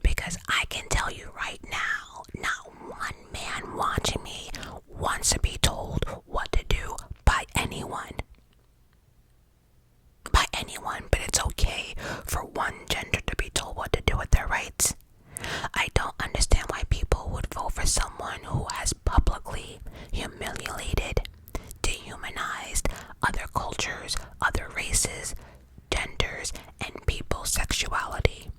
Because I can tell you right now, not one man watching me wants to be told what to do by anyone. But it's okay for one gender to be told what to do with their rights. I don't understand why people would vote for someone who has publicly humiliated, dehumanized other cultures, other races, genders, and people's sexuality.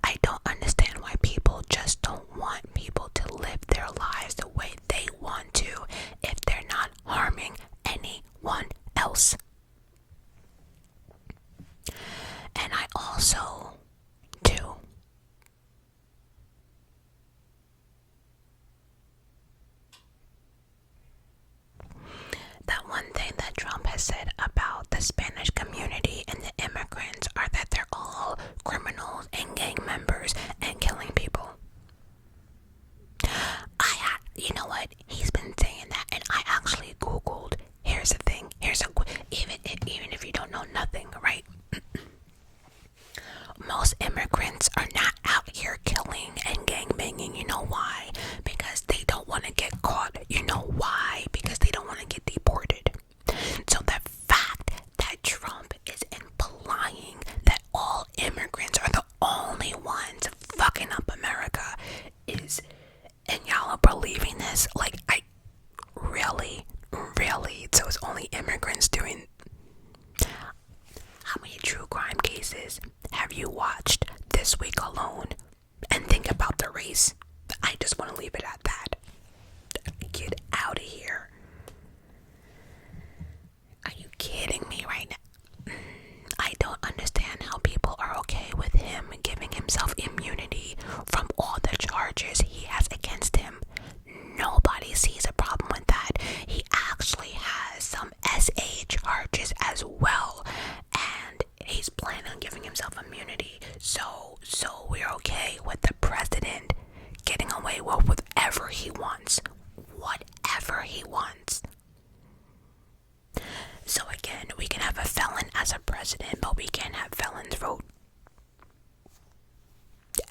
I don't understand why people just don't want people to live their lives the way they want to if they're not harming anyone else. And I also do that one thing that Trump has said about the Spanish community and the immigrants are that they're all criminals and gang members and killing people. You know what? He's been saying that, and I actually Googled. Here's the thing. Even if you don't know nothing, right? Most immigrants are not out here killing and gangbanging. You know why? Because they don't want to get caught. You know why? Because they don't want to get deported. So the fact that Trump is implying that all immigrants are the only ones fucking up America is, and y'all are believing this, like, I really, so it's only immigrants doing. How many true crime cases have you watched this week alone? And think about the race. I just want to leave it at that. Get out of here. Are you kidding me right now? I don't understand how people are okay with him giving himself immunity from all the charges he has against him. Nobody sees a problem with that. He actually has some SA charges as well, and he's planning on giving himself immunity. So we're okay with the president getting away with whatever he wants. Whatever he wants. So again, we can have a felon as a president, but we can't have felons vote.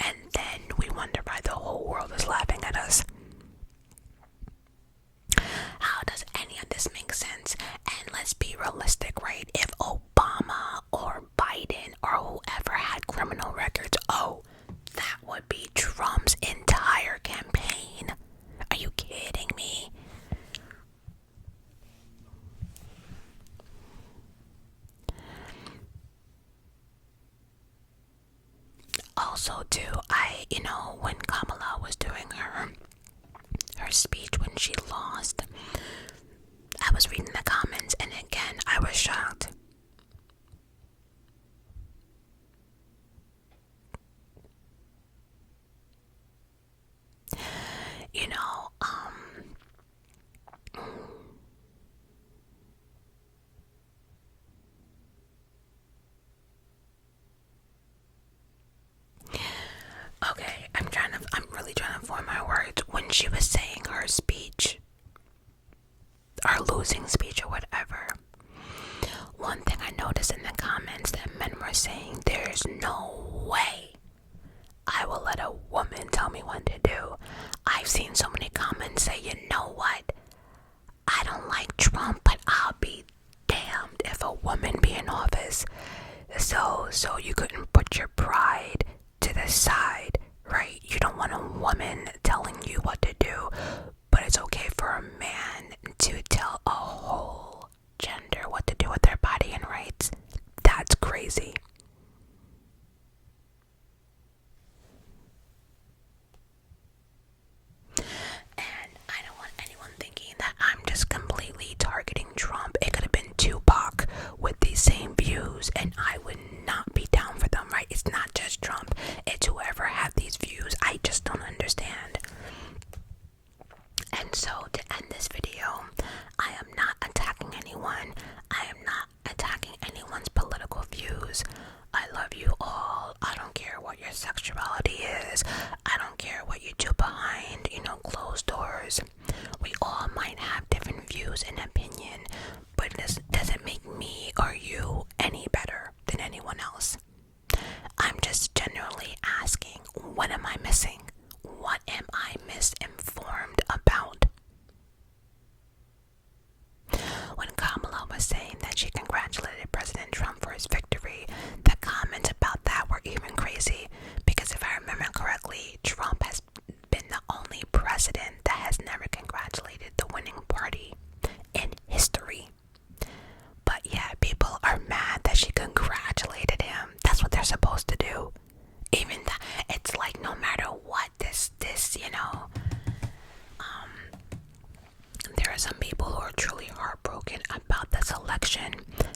And then we wonder why the whole world is laughing at us. How does any of this make sense? And let's be realistic, right? If Obama or Biden or whoever had criminal records, that would be Trump's entire campaign. Are you kidding me? Also, too, when Kamala was doing her speech when she lost, I was reading the comments, and again, I was shocked. really trying to form my words. When she was saying her speech, or losing speech, or whatever, one thing I noticed in the comments that men were saying, there's no way I will let a woman tell me what to do. I've seen so many comments say, you know what? I don't like Trump, but I'll be damned if a woman be in office. So you couldn't put your pride to the side, right? You don't want a woman telling you what to do, but it's okay for a man to tell a whole gender what to do with their body and rights. That's crazy. And I don't want anyone thinking that I'm just completely targeting Trump. It could have been Tupac with these same views, and I would not be down for them, right? It's not just Trump, it's whoever had these views. I just don't understand. And so, to end this video, I am not attacking anyone. I am not attacking anyone's political views. I love you all. I don't care what your sexuality is. I don't care what you do behind, closed doors. We all might have different views and opinion, but this doesn't make me or you any better than anyone else. I'm just generally asking, what am I missing? What am I misinformed about? When Kamala was saying that she congratulated President Trump for his victory, the comments about that were even crazy, because if I remember correctly, Trump has been the only president that has never congratulated the winning party in history. But yeah, people are mad that she congratulated him. That's what they're supposed to do. Even that, it's like no matter what, there are some people who are truly heartbroken about this election,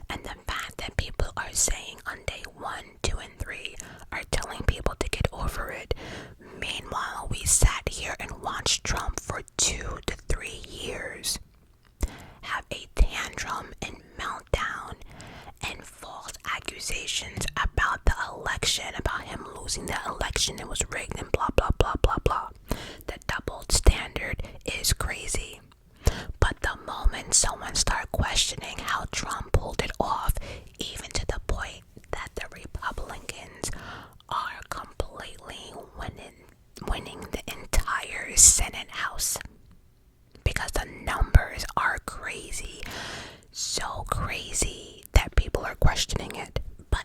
and the fact that people are saying on day 1, 2, and 3 are telling people to get over it. Meanwhile, we sat here and watched Trump for 2 to 3 years have a tantrum and meltdown and false accusations about the election, about him losing the election, it was rigged and blah blah blah blah blah. The double standard is crazy. But the moment someone started questioning how Trump pulled it off, even to the point that the Republicans are completely winning the entire Senate House, because the numbers are crazy, so crazy that people are questioning it. But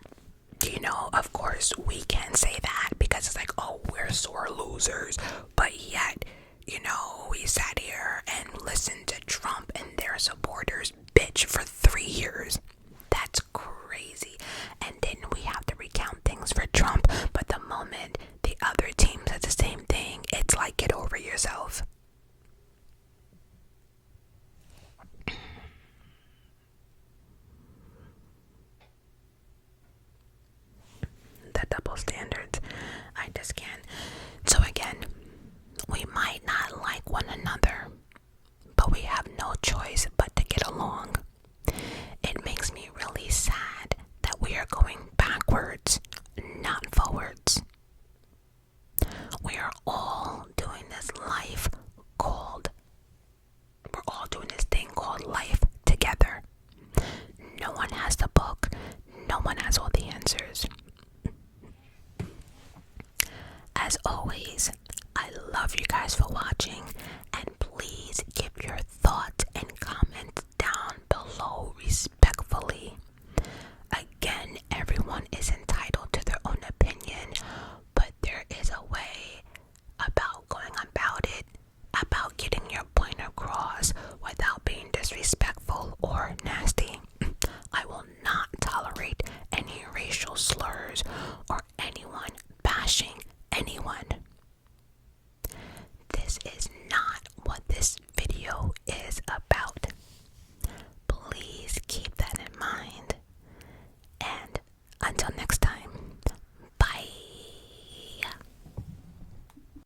of course we can say that because it's like, oh, we're sore losers, but yet we sat here and listened to Trump and their supporters bitch for 3 years. That's crazy. And then we have to recount things for Trump, but the moment the other team says the same thing, it's like, get over yourself. The double standards, I just can't. So again, we might not like one another, but we have no choice but to get along. It makes me really sad that we are going backwards, not forwards. We are all doing this thing called life together. No one has the book. No one has all the answers. As always, I love you guys for watching, and please give your thoughts and comments down below respectfully. Again, everyone is entitled to their own opinion, but there is a way about going about it, about getting your point across without being disrespectful or nasty. I will not tolerate any racial slurs or anyone bashing anyone. This is not what this video is about. Please keep that in mind. And until next time.